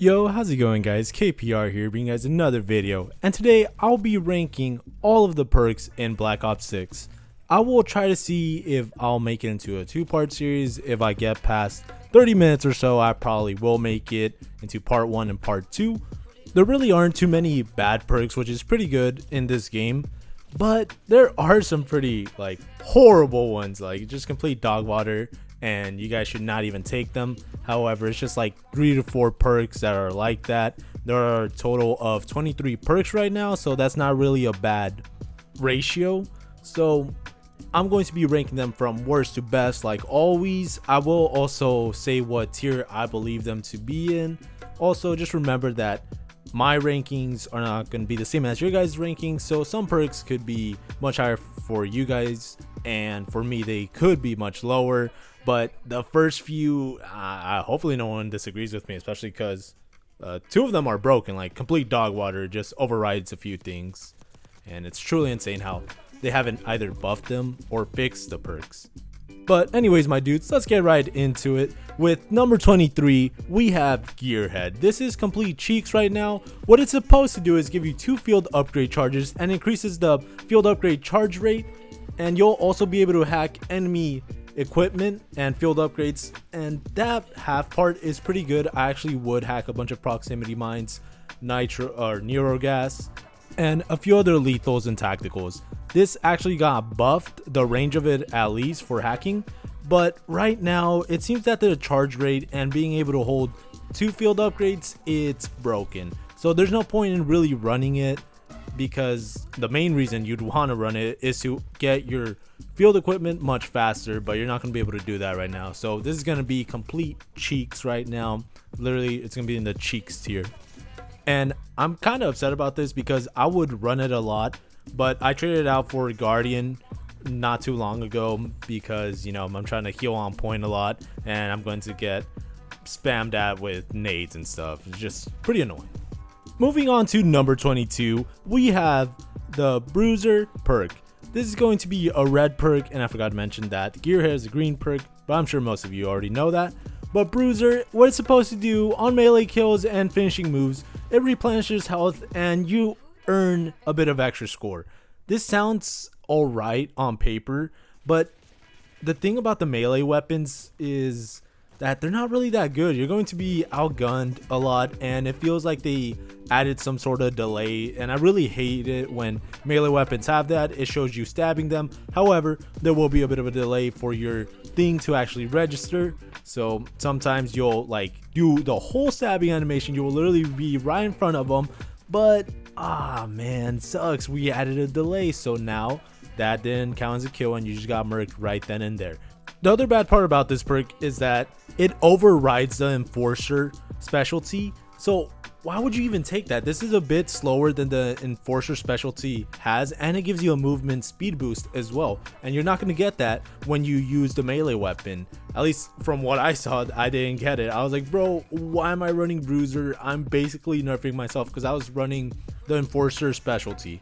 Yo, how's it going guys? KPR here bringing you guys another video, and today I'll be ranking all of the perks in Black Ops 6. I will try to see if I'll make it into a two-part series. If I get past 30 minutes or so, I probably will make it into part 1 and part 2. There really aren't too many bad perks, which is pretty good in this game, but there are some pretty horrible ones, like just complete dog water, and you guys should not even take them. However, it's just like 3 to 4 perks that are like that. There are a total of 23 perks right now, so that's not really a bad ratio. So I'm going to be ranking them from worst to best like always. I will also say what tier I believe them to be in. Also, just remember that my rankings are not going to be the same as your guys' rankings, so some perks could be much higher for you guys, and for me they could be much lower. But the first few, hopefully no one disagrees with me, especially because 2 of them are broken. Like complete dog water just overrides a few things, and it's truly insane how they haven't either buffed them or fixed the perks. But anyways, my dudes, let's get right into it. With number 23, we have Gearhead. This is complete cheeks right now. What it's supposed to do is give you 2 field upgrade charges and increases the field upgrade charge rate. And you'll also be able to hack enemy equipment and field upgrades, and that half part is pretty good. I actually would hack a bunch of proximity mines, nitro or neurogas, and a few other lethals and tacticals. This actually got buffed, the range of it at least, for hacking, but right now it seems that the charge rate and being able to hold 2 field upgrades, it's broken. So there's no point in really running it, because the main reason you'd want to run it is to get your field equipment much faster, but you're not going to be able to do that right now. So this is going to be complete cheeks right now. Literally, it's going to be in the cheeks tier. And I'm kind of upset about this because I would run it a lot, but I traded it out for Guardian not too long ago because, you know, I'm trying to heal on point a lot, and I'm going to get spammed at with nades and stuff. It's just pretty annoying. Moving on to number 22, we have the Bruiser perk. This is going to be a red perk, and I forgot to mention that Gearhead is a green perk, but I'm sure most of you already know that. But Bruiser, what it's supposed to do on melee kills and finishing moves, it replenishes health and you earn a bit of extra score. This sounds alright on paper, but the thing about the melee weapons is that they're not really that good. You're going to be outgunned a lot, and it feels like they added some sort of delay, and I really hate it when melee weapons have that. It shows you stabbing them. However, there will be a bit of a delay for your thing to actually register, so sometimes you'll do the whole stabbing animation. You will literally be right in front of them, but man, sucks, we added a delay, so now that didn't count as a kill and you just got murked right then and there. The other bad part about this perk is that it overrides the Enforcer specialty. So why would you even take that? This is a bit slower than the Enforcer specialty has, and it gives you a movement speed boost as well. And you're not going to get that when you use the melee weapon. At least from what I saw, I didn't get it. I was like, bro, why am I running Bruiser? I'm basically nerfing myself because I was running the Enforcer specialty.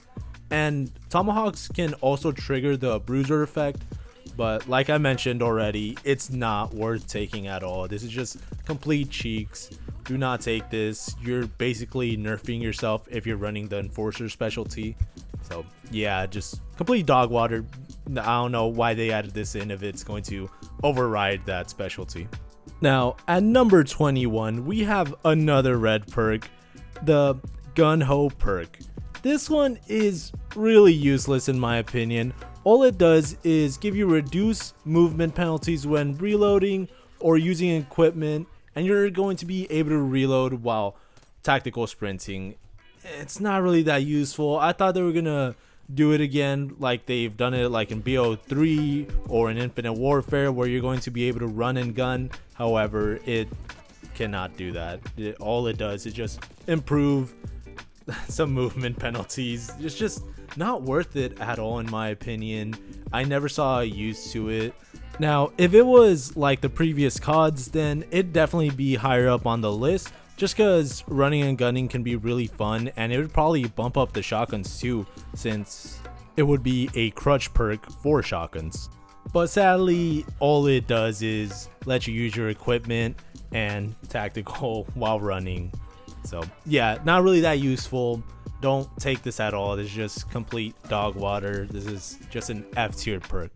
And Tomahawks can also trigger the Bruiser effect, but like I mentioned already, it's not worth taking at all. This is just complete cheeks. Do not take this. You're basically nerfing yourself if you're running the Enforcer specialty. So yeah, just complete dog water. I don't know why they added this in if it's going to override that specialty. Now at number 21, we have another red perk, the Gung-Ho perk. This one is really useless in my opinion. All it does is give you reduced movement penalties when reloading or using equipment, and you're going to be able to reload while tactical sprinting. It's not really that useful. I thought they were gonna do it again like they've done it like in BO3 or in Infinite Warfare, where you're going to be able to run and gun. However, it cannot do that. All it does is just improve some movement penalties. It's just not worth it at all in my opinion. I never saw a use to it. Now if it was like the previous CODs, then it'd definitely be higher up on the list, just because running and gunning can be really fun, and it would probably bump up the shotguns too, since it would be a crutch perk for shotguns. But sadly, all it does is let you use your equipment and tactical while running. So yeah, not really that useful. Don't take this at all. This is just complete dog water. This is just an F tier perk.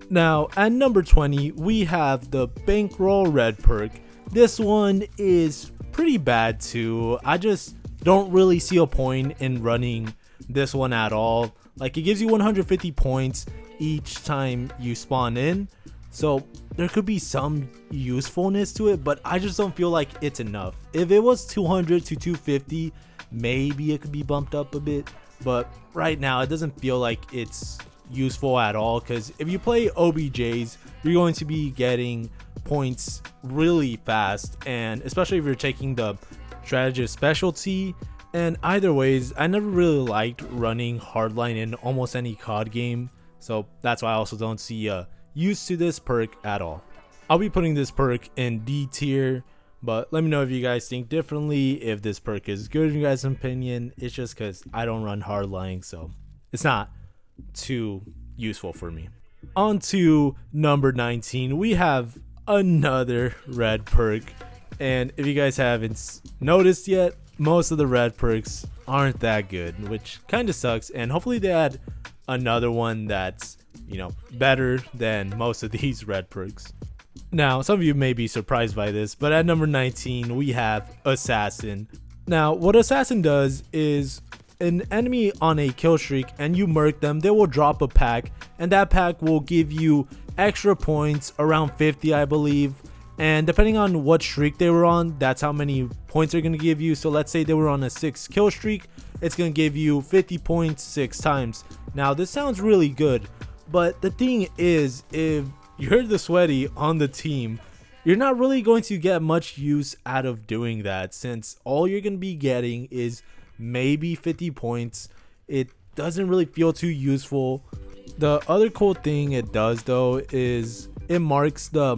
Now at number 20 we have the Bankroll Red perk. This one is pretty bad too. I just don't really see a point in running this one at all. Like, it gives you 150 points each time you spawn in, so there could be some usefulness to it, but I just don't feel like it's enough. If it was 200 to 250, maybe it could be bumped up a bit, but right now it doesn't feel like it's useful at all, because if you play OBJs, you're going to be getting points really fast, and especially if you're taking the strategist specialty. And either ways, I never really liked running hardline in almost any COD game, so that's why I also don't see a use to this perk at all. I'll be putting this perk in D tier, but let me know if you guys think differently, if this perk is good in your guys' opinion. It's just because I don't run hardline, so it's not too useful for me. On to number 19, we have another red perk, and if you guys haven't noticed yet, most of the red perks aren't that good, which kind of sucks, and hopefully they add another one that's, you know, better than most of these red perks. Now, some of you may be surprised by this, but at number 19 we have Assassin. Now, what Assassin does is, an enemy on a kill streak and you murk them, they will drop a pack, and that pack will give you extra points, around 50 I believe, and depending on what streak they were on, that's how many points they're going to give you. So let's say they were on a 6 kill streak, it's going to give you 50 points 6 times. Now this sounds really good, but the thing is, if you're the sweaty on the team, you're not really going to get much use out of doing that, since all you're going to be getting is maybe 50 points. It doesn't really feel too useful. The other cool thing it does though is it marks the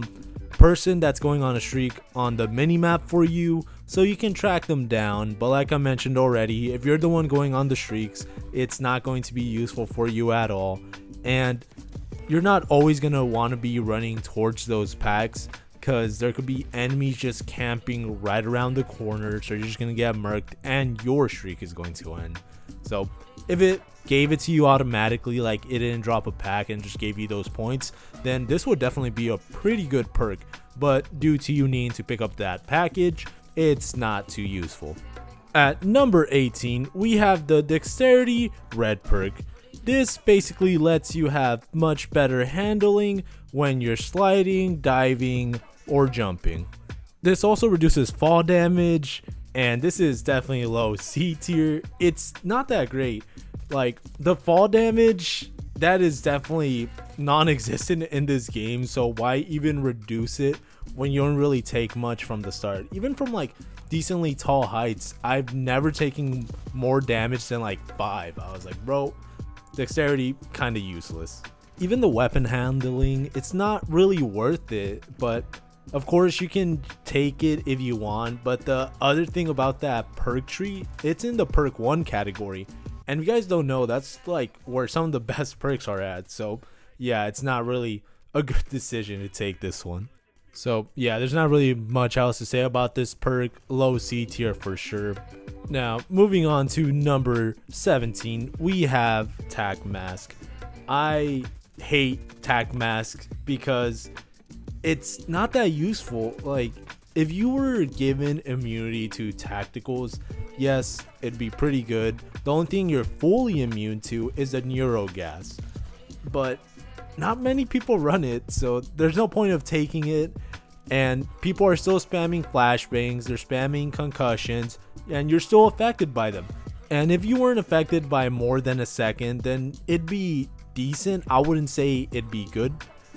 person that's going on a streak on the mini map for you, so you can track them down. But like I mentioned already, if you're the one going on the streaks, it's not going to be useful for you at all, and you're not always going to want to be running towards those packs, because there could be enemies just camping right around the corner, so you're just going to get murked and your streak is going to end. So if it gave it to you automatically, like it didn't drop a pack and just gave you those points, then this would definitely be a pretty good perk, but due to you needing to pick up that package, it's not too useful. At number 18 we have the Dexterity Red perk. This basically lets you have much better handling when you're sliding, diving, or jumping. This also reduces fall damage, and this is definitely low C tier. It's not that great. Like, the fall damage, that is definitely non-existent in this game, so why even reduce it when you don't really take much from the start? Even from like decently tall heights, I've never taken more damage than like 5. I was like, bro, Dexterity kind of useless. Even the weapon handling, it's not really worth it, but of course you can take it if you want. But the other thing about that perk tree, it's in the perk 1 category, and if you guys don't know, that's like where some of the best perks are at. So yeah, it's not really a good decision to take this one. So yeah, there's not really much else to say about this perk. Low C tier for sure. Now moving on to number 17, we have Tac Mask. I hate Tac Mask because it's not that useful. Like, if you were given immunity to tacticals, yes, it'd be pretty good. The only thing you're fully immune to is the neuro gas, but not many people run it, so there's no point of taking it. And people are still spamming flashbangs, they're spamming concussions, and you're still affected by them. And if you weren't affected by more than a second, then it'd be decent. I wouldn't say it'd be good,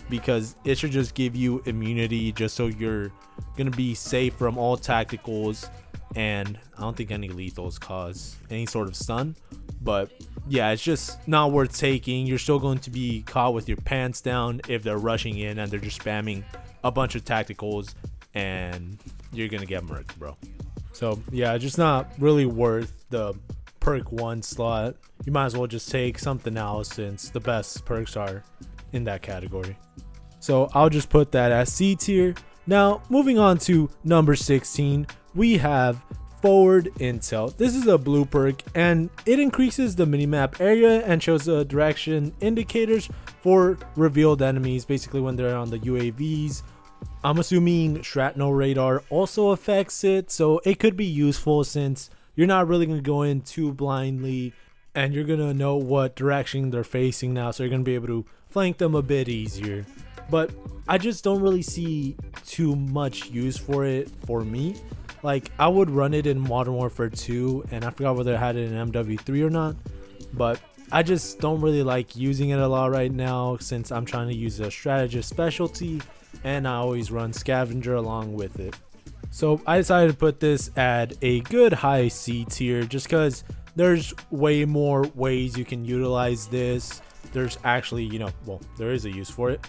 because it should just give you immunity just so you're gonna be safe from all tacticals, and I don't think any lethals cause any sort of stun. But yeah, it's just not worth taking. You're still going to be caught with your pants down if they're rushing in and they're just spamming a bunch of tacticals, and you're gonna get murked, bro. So yeah, just not really worth the perk 1 slot. You might as well just take something else, since the best perks are in that category. So I'll just put that as C tier. Now moving on to number 16, we have Foward Intel. This is a blue perk and it increases the minimap area and shows the direction indicators for revealed enemies, basically when they're on the UAVs. I'm assuming Shrapnel Radar also affects it, so it could be useful since you're not really going to go in too blindly and you're going to know what direction they're facing now, so you're going to be able to flank them a bit easier. But I just don't really see too much use for it for me. Like, I would run it in Modern Warfare 2, and I forgot whether I had it in MW3 or not, but I just don't really like using it a lot right now since I'm trying to use a strategist specialty and I always run Scavenger along with it. So I decided to put this at a good high C tier just because there's way more ways you can utilize this. There's actually, well, there is a use for it,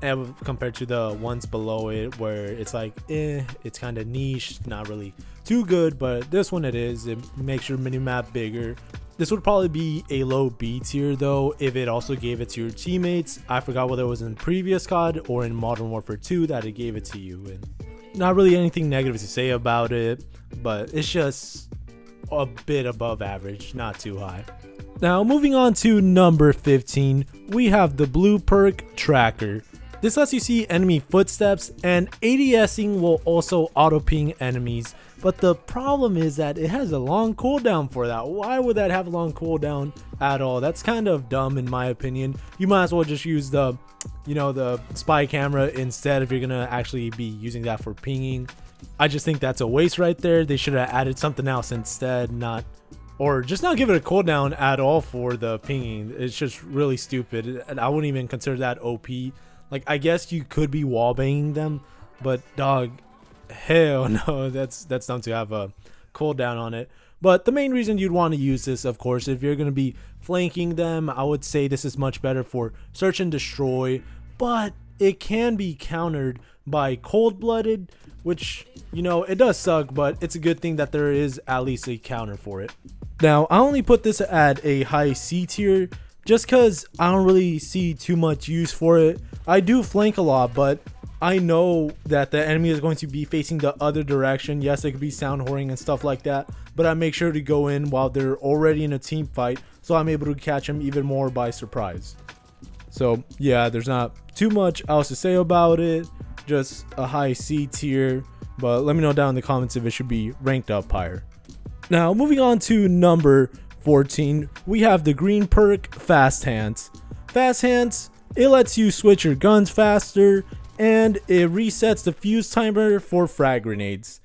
and compared to the ones below it where it's like, it's kind of niche, not really too good, but this one it is. It makes your minimap bigger. This would probably be a low B tier though if it also gave it to your teammates. I forgot whether it was in previous COD or in Modern Warfare 2 that it gave it to you, and not really anything negative to say about it, but it's just a bit above average, not too high. Now moving on to number 15, we have the blue perk Tracker. This lets you see enemy footsteps, and ADSing will also auto ping enemies, but the problem is that it has a long cooldown for that. Why would that have a long cooldown at all? That's kind of dumb in my opinion. You might as well just use the spy camera instead if you're gonna actually be using that for pinging. I just think that's a waste right there. They should have added something else instead, or just not give it a cooldown at all for the pinging. It's just really stupid, and I wouldn't even consider that OP. Like, I guess you could be wallbanging them, but dog, hell no, that's dumb to have a cooldown on it. But the main reason you'd want to use this, of course, if you're going to be flanking them, I would say this is much better for search and destroy, but it can be countered by cold-blooded, which, it does suck, but it's a good thing that there is at least a counter for it. Now, I only put this at a high C tier just because I don't really see too much use for it. I do flank a lot, but I know that the enemy is going to be facing the other direction. Yes, it could be sound whoring and stuff like that, but I make sure to go in while they're already in a team fight, so I'm able to catch them even more by surprise. So yeah, there's not too much else to say about it, just a high C tier, but let me know down in the comments if it should be ranked up higher. Now moving on to number 14, we have the green perk Fast Hands. Fast Hands, it lets you switch your guns faster, and it resets the fuse timer for frag grenades.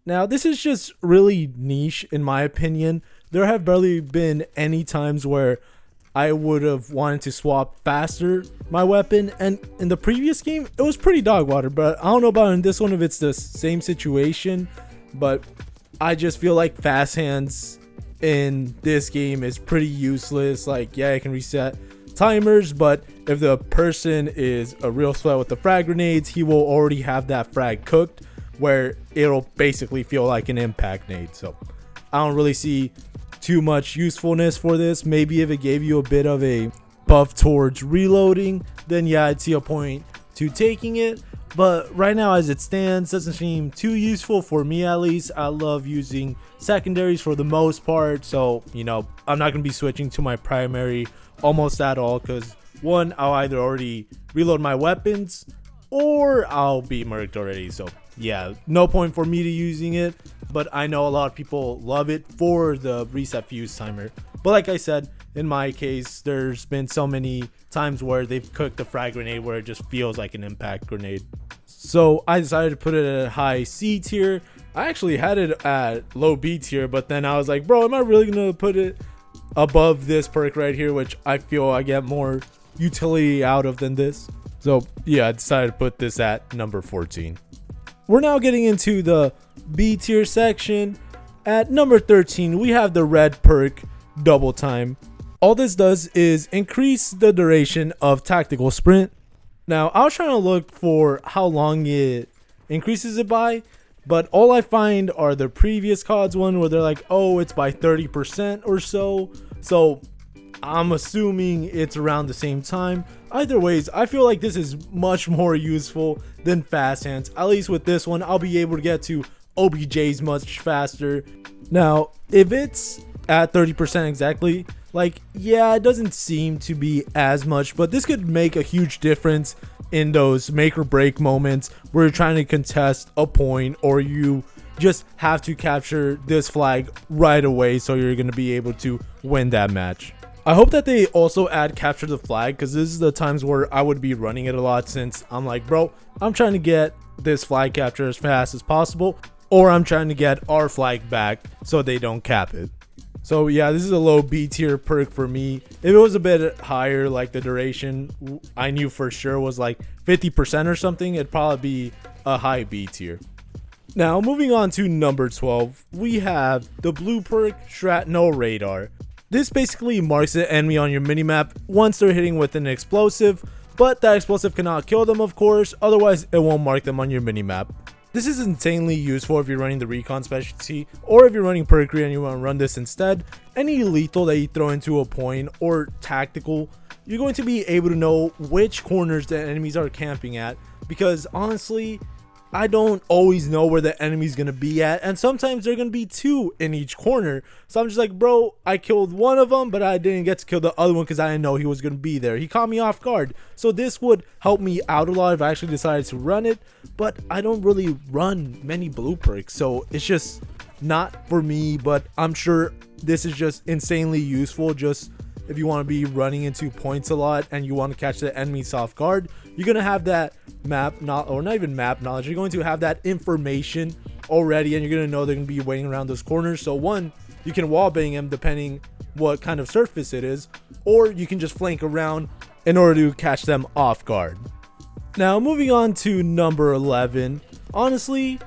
Now this is just really niche in my opinion. There have barely been any times where I would have wanted to swap faster my weapon, and in the previous game it was pretty dog water, but I don't know about in this one if it's the same situation, but I just feel like Fast Hands in this game is pretty useless. Like, yeah, it can reset timers, but if the person is a real sweat with the frag grenades, he will already have that frag cooked where it'll basically feel like an impact nade. So I don't really see too much usefulness for this. Maybe if it gave you a bit of a buff towards reloading, then yeah, I'd see a point to taking it, but right now as it stands, doesn't seem too useful for me. At least I love using secondaries for the most part, so I'm not gonna be switching to my primary almost at all, because one, I'll either already reload my weapons or I'll be murked already. So yeah, no point for me to using it, but I know a lot of people love it for the reset fuse timer. But like I said, in my case, there's been so many times where they've cooked the frag grenade where it just feels like an impact grenade. So I decided to put it at a high C tier. I actually had it at low B tier, but then I was like, bro, am I really gonna put it above this perk right here, which I feel I get more utility out of than this? So yeah, I decided to put this at number 14. We're now getting into the B tier section. At number 13, we have the red perk Double Time. All this does is increase the duration of tactical sprint. Now, I was trying to look for how long it increases it by, but all I find are the previous CODs one where they're like, oh, it's by 30% or so. So I'm assuming it's around the same time. Either ways, I feel like this is much more useful than Fast Hands. At least with this one, I'll be able to get to OBJ's much faster. Now, if it's at 30% exactly, like, yeah, it doesn't seem to be as much, but this could make a huge difference in those make or break moments where you're trying to contest a point, or you just have to capture this flag right away so you're going to be able to win that match. I hope that they also add capture the flag, because this is the times where I would be running it a lot, since I'm like, bro, I'm trying to get this flag capture as fast as possible, or I'm trying to get our flag back so they don't cap it. So yeah, this is a low B tier perk for me. If it was a bit higher, like the duration I knew for sure was like 50% or something, it'd probably be a high B tier. Now moving on to number 12, we have the blue perk Shrapnel Radar. This basically marks the enemy on your minimap once they're hitting with an explosive, but that explosive cannot kill them, of course, otherwise it won't mark them on your minimap. This is insanely useful if you're running the recon specialty, or if you're running perkery and you want to run this instead. Any lethal that you throw into a point, or tactical, you're going to be able to know which corners the enemies are camping at, because honestly, I don't always know where the enemy's going to be at, and sometimes they're going to be two in each corner. So I'm just like, bro, I killed one of them, but I didn't get to kill the other one because I didn't know he was going to be there. He caught me off guard. So this would help me out a lot if I actually decided to run it, but I don't really run many blue perks, so it's just not for me. But I'm sure this is just insanely useful, just if you want to be running into points a lot and you want to catch the enemies off guard. You're going to have that map, not even map knowledge, you're going to have that information already, and you're going to know they're going to be waiting around those corners. So one, you can wallbang them depending what kind of surface it is, or you can just flank around in order to catch them off guard. Now moving on to number 11, honestly,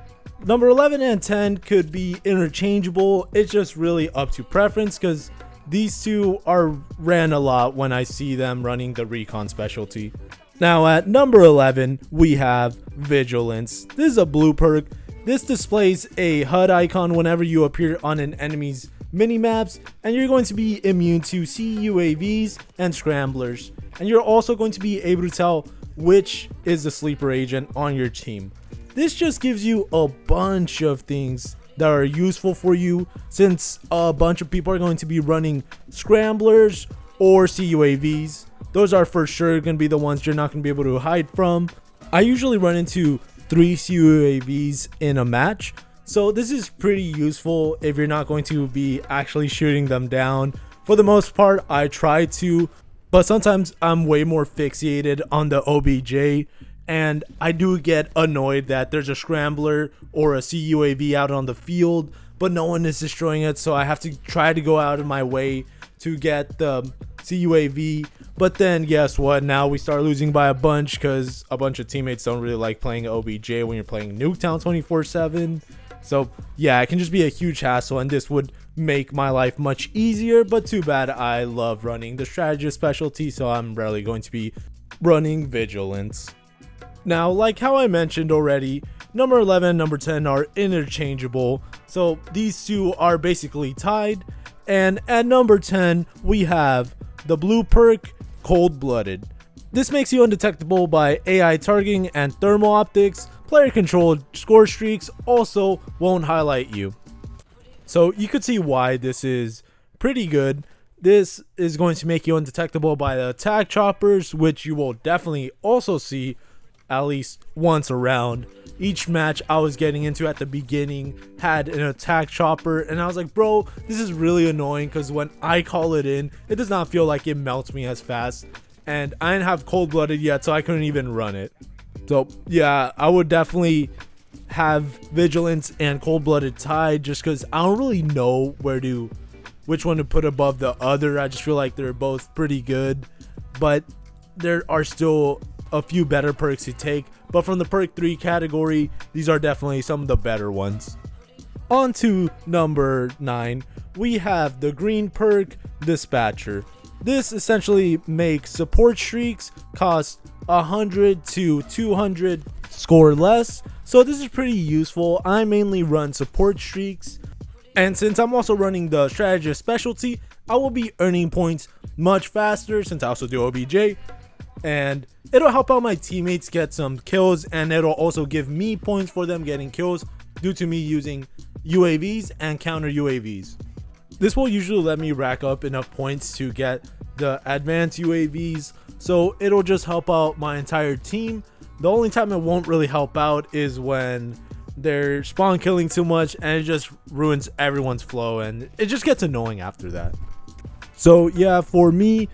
number 11 and 10 could be interchangeable. It's just really up to preference, because these two are ran a lot when I see them running the recon specialty. Now at number 11, we have Vigilance. This is a blue perk. This displays a HUD icon whenever you appear on an enemy's minimaps, and you're going to be immune to CUAVs and scramblers. And you're also going to be able to tell which is the sleeper agent on your team. This just gives you a bunch of things that are useful for you, since a bunch of people are going to be running scramblers or CUAVs. Those are for sure going to be the ones you're not going to be able to hide from. I usually run into 3 CUAVs in a match, so this is pretty useful if you're not going to be actually shooting them down. For the most part, I try to, but sometimes I'm way more fixated on the OBJ, and I do get annoyed that there's a scrambler or a CUAV out on the field, but no one is destroying it, so I have to try to go out of my way to get the CUAV. But then guess what, now we start losing by a bunch because a bunch of teammates don't really like playing OBJ when you're playing Nuketown 24/7. So yeah, it can just be a huge hassle, and this would make my life much easier, but too bad. I love running the strategist specialty, so I'm rarely going to be running Vigilance. Now, like how I mentioned already, number 11 and number 10 are interchangeable, so these two are basically tied. And at number 10, we have the blue perk Cold-Blooded. This makes you undetectable by AI targeting and thermal optics. Player controlled score streaks also won't highlight you. So you could see why this is pretty good. This is going to make you undetectable by the attack choppers, which you will definitely also see at least once around. Each match I was getting into at the beginning had an attack chopper, and I was like, bro, this is really annoying, because when I call it in, it does not feel like it melts me as fast, and I didn't have Cold-Blooded yet, so I couldn't even run it. So yeah, I would definitely have Vigilance and Cold-Blooded tied, just because I don't really know which one to put above the other. I just feel like they're both pretty good, but there are still a few better perks to take. But from the perk 3 category, these are definitely some of the better ones. On to number 9, we have the green perk Dispatcher. This essentially makes support streaks cost 100 to 200 score less, so this is pretty useful. I mainly run support streaks, and since I'm also running the strategist specialty, I will be earning points much faster, since I also do OBJ, and it'll help out my teammates get some kills, and it'll also give me points for them getting kills due to me using UAVs and counter UAVs. This will usually let me rack up enough points to get the advanced UAVs, so it'll just help out my entire team. The only time it won't really help out is when they're spawn killing too much and it just ruins everyone's flow and it just gets annoying after that. So yeah, for me,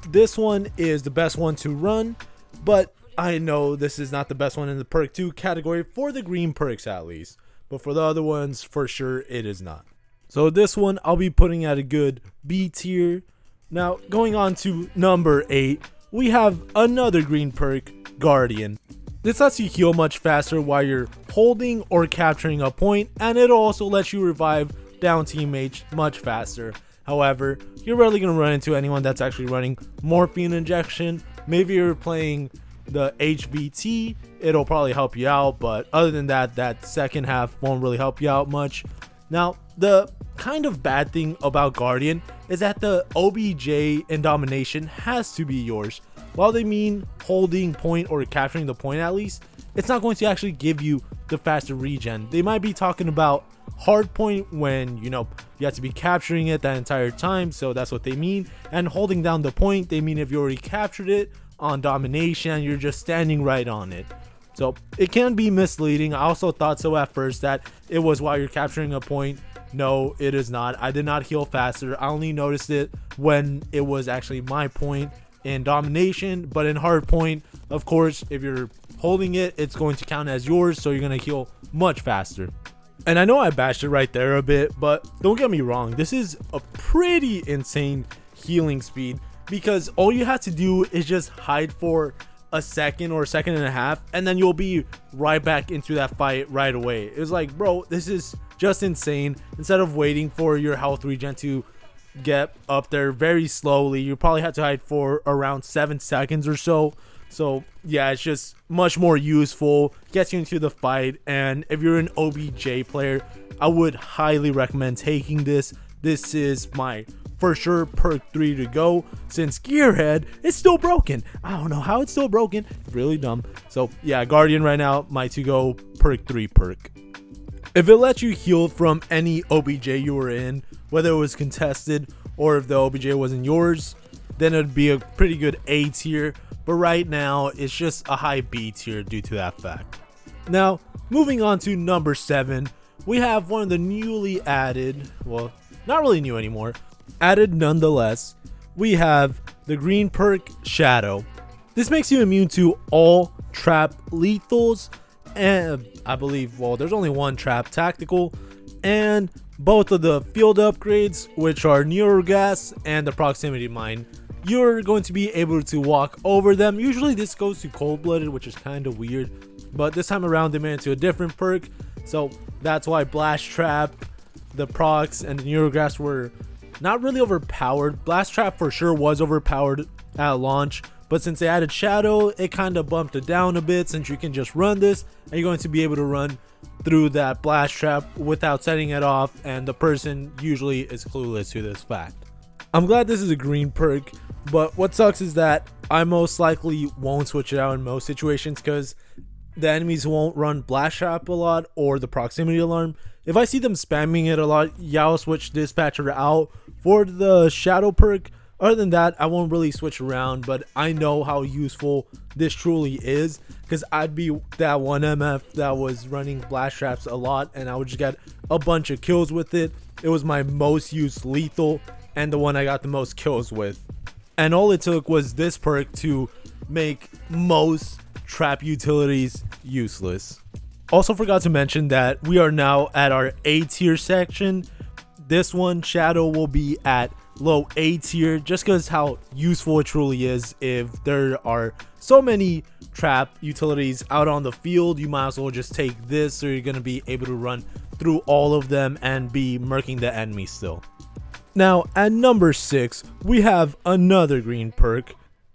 this one is the best one to run, but I know this is not the best one in the perk 2 category for the green perks at least, but for the other ones for sure it is not. So this one I'll be putting at a good B tier. Now going on to number 8, we have another green perk, Guardian. This lets you heal much faster while you're holding or capturing a point, and it'll also let you revive down teammates much faster. However, you're rarely going to run into anyone that's actually running morphine injection. Maybe you're playing the HVT, it'll probably help you out, but other than that, that second half won't really help you out much. Now, the kind of bad thing about Guardian is that the OBJ in domination has to be yours. While they mean holding point or capturing the point at least, it's not going to actually give you the faster regen. They might be talking about hard point when, you have to be capturing it that entire time, so that's what they mean. And holding down the point, they mean if you already captured it on domination, you're just standing right on it. So it can be misleading. I also thought so at first that it was while you're capturing a point. No, it is not. I did not heal faster. I only noticed it when it was actually my point in domination, but in hard point, of course, if you're holding it, it's going to count as yours, so you're going to heal much faster. And I know I bashed it right there a bit, but don't get me wrong, this is a pretty insane healing speed, because all you have to do is just hide for a second or a second and a half, and then you'll be right back into that fight right away. It's like, bro, this is just insane. Instead of waiting for your health regen to get up there very slowly, you probably have to hide for around 7 seconds or so. So yeah, it's just much more useful, gets you into the fight. And if you're an OBJ player, I would highly recommend taking this. This is my for sure perk 3 to go, since Gearhead is still broken. I don't know how it's still broken, really dumb. So yeah, Guardian right now, my to go perk 3 perk. If it lets you heal from any OBJ you were in, whether it was contested or if the OBJ wasn't yours, then it'd be a pretty good A tier. But right now, it's just a high B tier due to that fact. Now, moving on to number 7, we have one of the newly added, well, not really new anymore, added nonetheless, we have the green perk Shadow. This makes you immune to all trap lethals, and I believe, well, there's only one trap tactical, and both of the field upgrades, which are Neurogas and the proximity mine. You're going to be able to walk over them. Usually this goes to cold-blooded, which is kind of weird, but this time around they made it to a different perk, so that's why Blast Trap, the procs, and the Neurogas were not really overpowered. Blast Trap for sure was overpowered at launch, but since they added Shadow, it kind of bumped it down a bit, since you can just run this and you're going to be able to run through that Blast Trap without setting it off, and the person usually is clueless to this fact. I'm glad this is a green perk, but what sucks is that I most likely won't switch it out in most situations because the enemies won't run Blast Trap a lot or the proximity alarm. If I see them spamming it a lot, yeah, I'll switch Dispatcher out for the Shadow perk. Other than that, I won't really switch around, but I know how useful this truly is, because I'd be that one MF that was running Blast Traps a lot and I would just get a bunch of kills with it. It was my most used lethal and the one I got the most kills with. And all it took was this perk to make most trap utilities useless. Also forgot to mention that we are now at our A tier section. This one, Shadow, will be at low A tier just because how useful it truly is. If there are so many trap utilities out on the field, you might as well just take this, so you're going to be able to run through all of them and be murking the enemy still. Now at number 6, we have another green perk,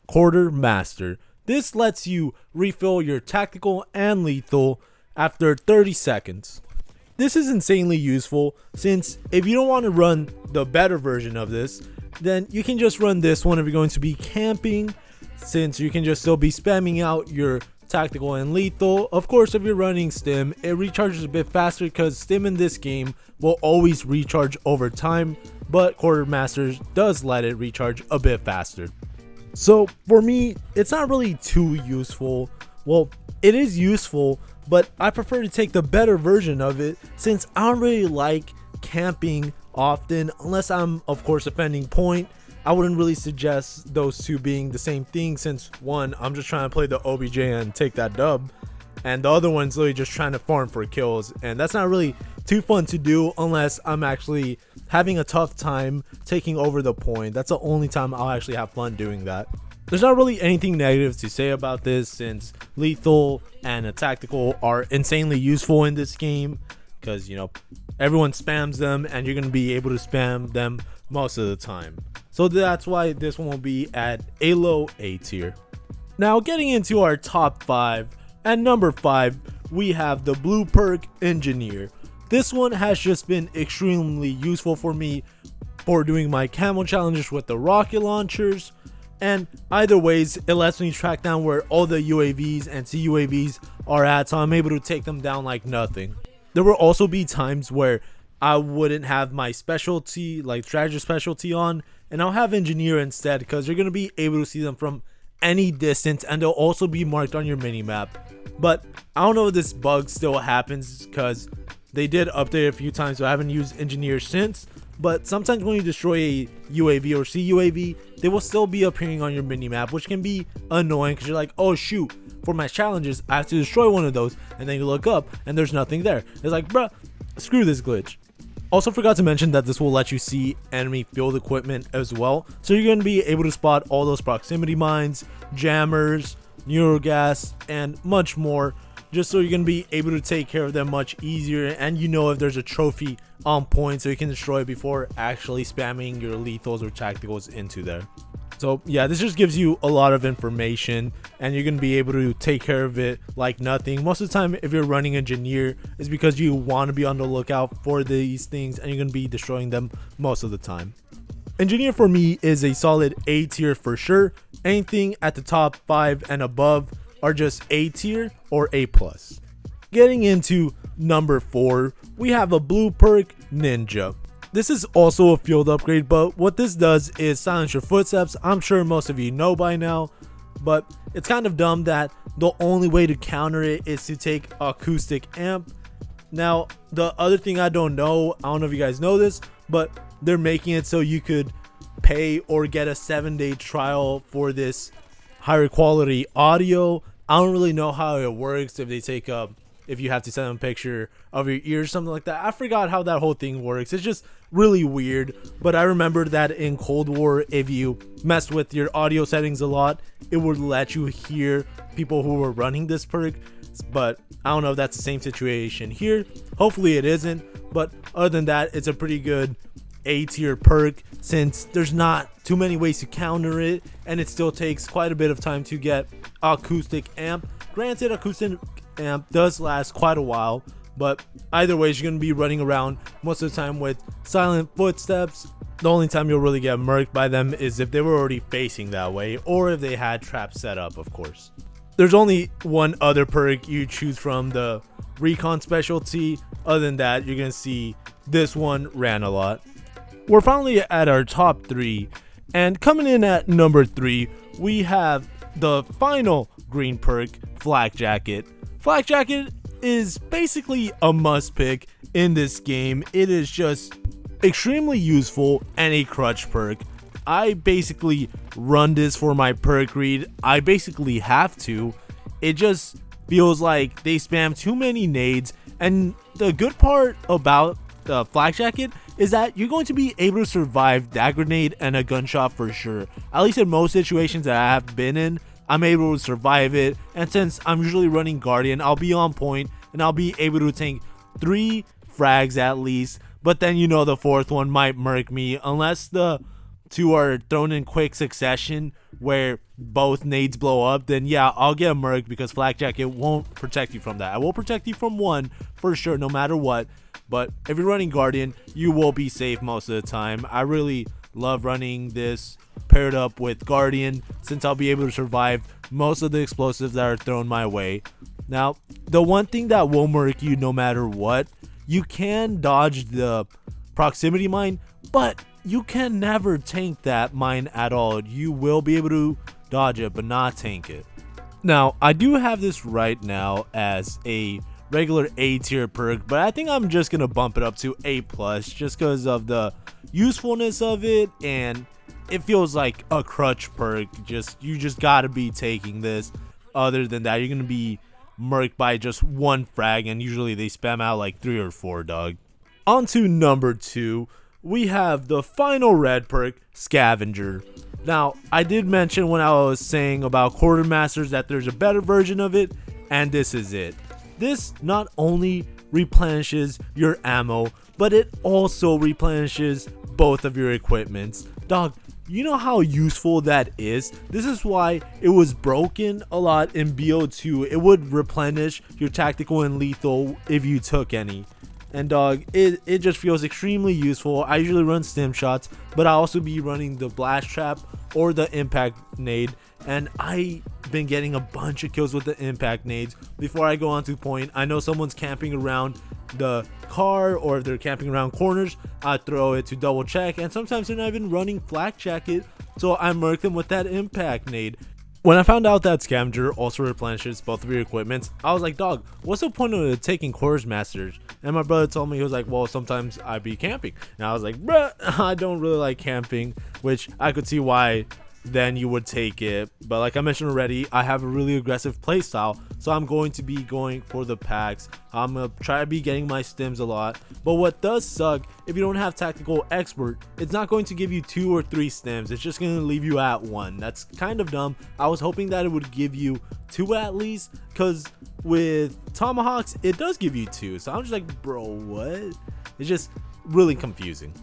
Quartermaster. This lets you refill your tactical and lethal after 30 seconds. This is insanely useful, since if you don't want to run the better version of this, then you can just run this one if you're going to be camping, since you can just still be spamming out your tactical, and lethal. Of course, if you're running stim, it recharges a bit faster because stim in this game will always recharge over time, but Quartermaster does let it recharge a bit faster. So for me, it's not really too useful. Well, it is useful, but I prefer to take the better version of it since I don't really like camping often unless I'm of course defending point. I wouldn't really suggest those two being the same thing since one, I'm just trying to play the OBJ and take that dub, and the other one's literally just trying to farm for kills, and that's not really too fun to do unless I'm actually having a tough time taking over the point. That's the only time I'll actually have fun doing that. There's not really anything negative to say about this since lethal and a tactical are insanely useful in this game because, you know, everyone spams them and you're going to be able to spam them most of the time. So that's why this one will be at a low A tier. Now getting into our top 5, at number 5 we have the blue perk Engineer. This one has just been extremely useful for me for doing my camo challenges with the rocket launchers, and either ways it lets me track down where all the UAVs and CUAVs are at, so I'm able to take them down like nothing. There will also be times where I wouldn't have my specialty, like strategy specialty on, and I'll have Engineer instead because you're going to be able to see them from any distance and they'll also be marked on your minimap. But I don't know if this bug still happens because they did update a few times, so I haven't used Engineer since. But sometimes when you destroy a UAV or CUAV, they will still be appearing on your minimap, which can be annoying because you're like, oh shoot, for my challenges I have to destroy one of those, and then you look up and there's nothing there. It's like, bruh, screw this glitch. Also forgot to mention that this will let you see enemy field equipment as well, so you're going to be able to spot all those proximity mines, jammers, neurogas, and much more, just so you're going to be able to take care of them much easier, and you know if there's a trophy on point so you can destroy it before actually spamming your lethals or tacticals into there. So yeah, this just gives you a lot of information and you're going to be able to take care of it like nothing. Most of the time if you're running Engineer is because you want to be on the lookout for these things and you're going to be destroying them most of the time. Engineer for me is a solid A tier for sure. Anything at the top 5 and above are just A tier or A+. Getting into number 4, we have a blue perk Ninja. This is also a field upgrade, but what this does is silence your footsteps. I'm sure most of you know by now, but it's kind of dumb that the only way to counter it is to take acoustic amp. Now, the other thing I don't know if you guys know this, but they're making it so you could pay or get a 7-day trial for this higher quality audio. I don't really know how it works, if they take if you have to send them a picture of your ears, something like that. I forgot how that whole thing works. It's just really weird, but I remember that in Cold War, if you messed with your audio settings a lot, it would let you hear people who were running this perk. But I don't know if that's the same situation here. Hopefully it isn't, but other than that, it's a pretty good A tier perk since there's not too many ways to counter it, and it still takes quite a bit of time to get acoustic amp. Granted, acoustic amp does last quite a while, but either way you're going to be running around most of the time with silent footsteps. The only time you'll really get murked by them is if they were already facing that way or if they had traps set up, of course. There's only one other perk you choose from the recon specialty. Other than that, you're going to see this one ran a lot. We're finally at our top 3, and coming in at number 3 we have the final green perk, Flack Jacket. Flack Jacket is basically a must pick in this game. It is just extremely useful and a crutch perk. I basically run this for my perk read. I basically have to. It just feels like they spam too many nades, and the good part about the Flack Jacket is that you're going to be able to survive that grenade and a gunshot for sure. At least in most situations that I have been in, I'm able to survive it, and since I'm usually running Guardian, I'll be on point and I'll be able to tank 3 frags at least, but then you know the 4th one might murk me unless the 2 are thrown in quick succession where both nades blow up. Then yeah, I'll get murked because Flack Jacket won't protect you from that. I will protect you from 1 for sure no matter what, but if you're running Guardian, you will be safe most of the time. I really love running this paired up with Guardian since I'll be able to survive most of the explosives that are thrown my way. Now, the one thing that will murk you no matter what, you can dodge the proximity mine, but you can never tank that mine at all. You will be able to dodge it, but not tank it. Now, I do have this right now as a regular A tier perk, but I think I'm just gonna bump it up to A plus just because of the usefulness of it, and it feels like a crutch perk. You just gotta be taking this. Other than that, you're gonna be murked by just one frag, and usually they spam out like 3 or 4, dog. On to number 2, we have the final red perk, Scavenger. Now, I did mention when I was saying about Quartermasters that there's a better version of it, and this is it. This not only replenishes your ammo, but it also replenishes both of your equipments. Dog, you know how useful that is? This is why it was broken a lot in BO2. It would replenish your tactical and lethal if you took any. And dog, it just feels extremely useful. I usually run stim shots, but I also be running the blast trap or the impact nade, and I've been getting a bunch of kills with the impact nades. Before I go on to point, I know someone's camping around the car, or if they're camping around corners, I throw it to double check, and sometimes they're not even running Flack Jacket, so I murk them with that impact nade. When I found out that Scavenger also replenishes both of your equipments, I was like, dog, what's the point of taking Quartermasters? And my brother told me, he was like, well, sometimes I be camping. And I was like, bruh, I don't really like camping, which I could see why then you would take it. But like I mentioned already, I have a really aggressive playstyle, so I'm going to be going for the packs. I'm gonna try to be getting my stims a lot. But what does suck, if you don't have tactical expert, it's not going to give you 2 or 3 stims. It's just going to leave you at 1. That's kind of dumb. I was hoping that it would give you 2 at least, because with tomahawks it does give you 2. So I'm just like, bro, what? It's just really confusing.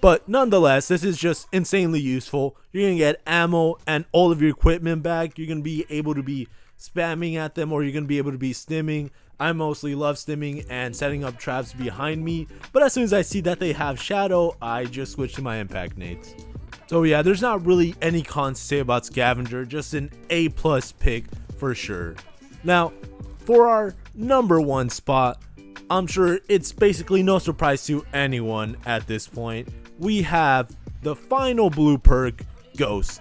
But nonetheless, this is just insanely useful. You're going to get ammo and all of your equipment back. You're going to be able to be spamming at them, or you're going to be able to be stimming. I mostly love stimming and setting up traps behind me, but as soon as I see that they have shadow, I just switch to my impact nades. So yeah, there's not really any cons to say about Scavenger, just an A plus pick for sure. Now, for our number 1 spot, I'm sure it's basically no surprise to anyone at this point. We have the final blue perk, Ghost.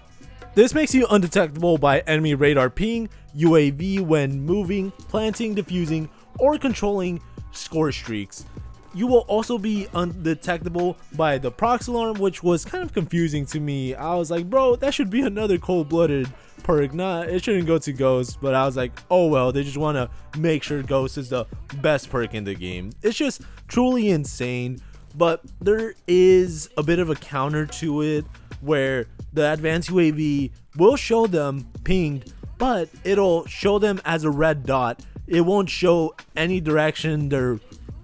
This makes you undetectable by enemy radar ping, UAV when moving, planting, defusing, or controlling score streaks. You will also be undetectable by the prox alarm, which was kind of confusing to me. I was like, bro, that should be another cold-blooded perk. It shouldn't go to Ghost, but I was like, oh well, they just want to make sure Ghost is the best perk in the game. It's just truly insane. But there is a bit of a counter to it, where the advanced UAV will show them pinged, but it'll show them as a red dot. It won't show any direction they're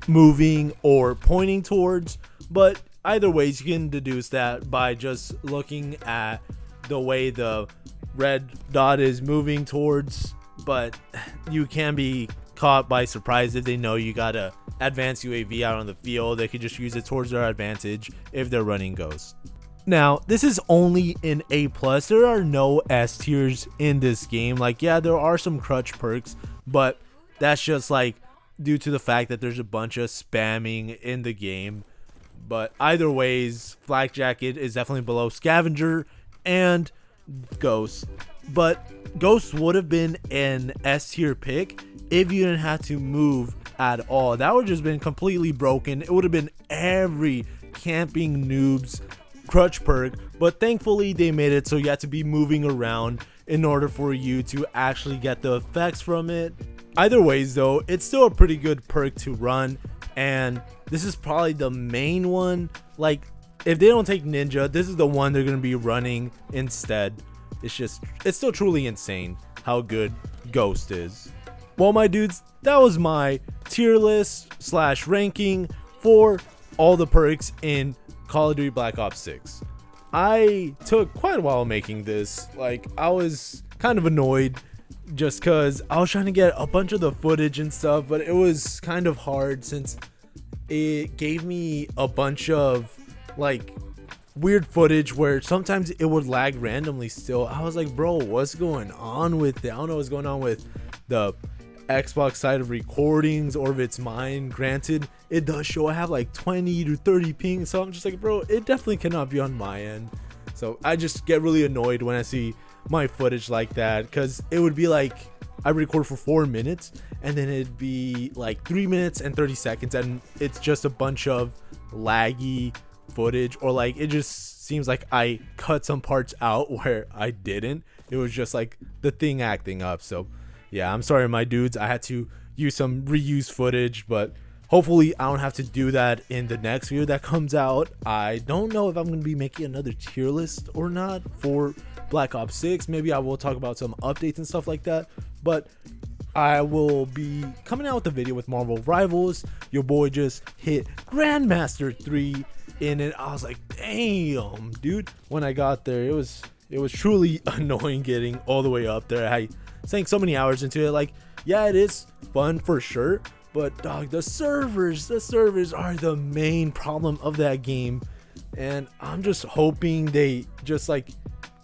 moving or pointing towards. But either ways, you can deduce that by just looking at the way the red dot is moving towards. But you can be caught by surprise if they know you got a advanced UAV out on the field. They could just use it towards their advantage if they're running Ghost. Now, this is only in A plus. There are no S tiers in this game. Like, yeah, there are some crutch perks, but that's just like due to the fact that there's a bunch of spamming in the game. But either ways, Flack Jacket is definitely below Scavenger and Ghost. But Ghost would have been an S tier pick if you didn't have to move at all. That would have just been completely broken. It would have been every camping noob's crutch perk, but thankfully they made it so you had to be moving around in order for you to actually get the effects from it. Either ways though, it's still a pretty good perk to run, and this is probably the main one. Like, if they don't take Ninja, this is the one they're going to be running instead. It's still truly insane how good Ghost is. Well, my dudes, that was my tier list / ranking for all the perks in Call of Duty Black Ops 6. I took quite a while making this. Like, I was kind of annoyed just because I was trying to get a bunch of the footage and stuff, but it was kind of hard since it gave me a bunch of like weird footage where sometimes it would lag randomly still. I was like, bro, what's going on with it? I don't know what's going on with the Xbox side of recordings or if it's mine. Granted, it does show I have like 20 to 30 ping, so I'm just like, bro, it definitely cannot be on my end. So I just get really annoyed when I see my footage like that, because it would be like I record for 4 minutes and then it'd be like 3 minutes and 30 seconds and it's just a bunch of laggy footage, or like it just seems like I cut some parts out where I didn't. It was just like the thing acting up. So yeah, I'm sorry my dudes, I had to use some reused footage, but hopefully I don't have to do that in the next video that comes out. I don't know if I'm going to be making another tier list or not for Black Ops 6. Maybe I will talk about some updates and stuff like that, but I will be coming out with a video with Marvel Rivals. Your boy just hit Grandmaster 3 in it. I was like, damn, dude. When I got there, it was truly annoying getting all the way up there. I sank so many hours into it. Like, yeah, it is fun for sure, but dog, the servers are the main problem of that game, and I'm just hoping they just like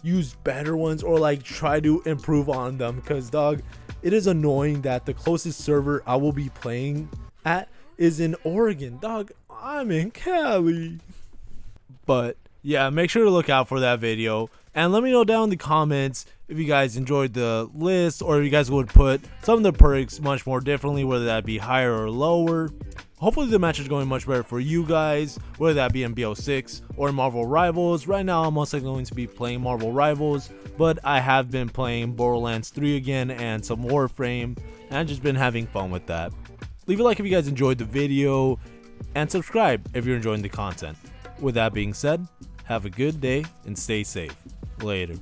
use better ones or like try to improve on them, because dog, it is annoying that the closest server I will be playing at is in Oregon. Dog, I'm in Cali. But yeah, make sure to look out for that video and let me know down in the comments if you guys enjoyed the list, or if you guys would put some of the perks much more differently, whether that be higher or lower. Hopefully the match is going much better for you guys, whether that be in BO6 or Marvel Rivals. Right now I'm mostly going to be playing Marvel Rivals, but I have been playing Borderlands 3 again and some Warframe, and I've just been having fun with that. Leave a like if you guys enjoyed the video, and subscribe if you're enjoying the content. With that being said, have a good day and stay safe. Later.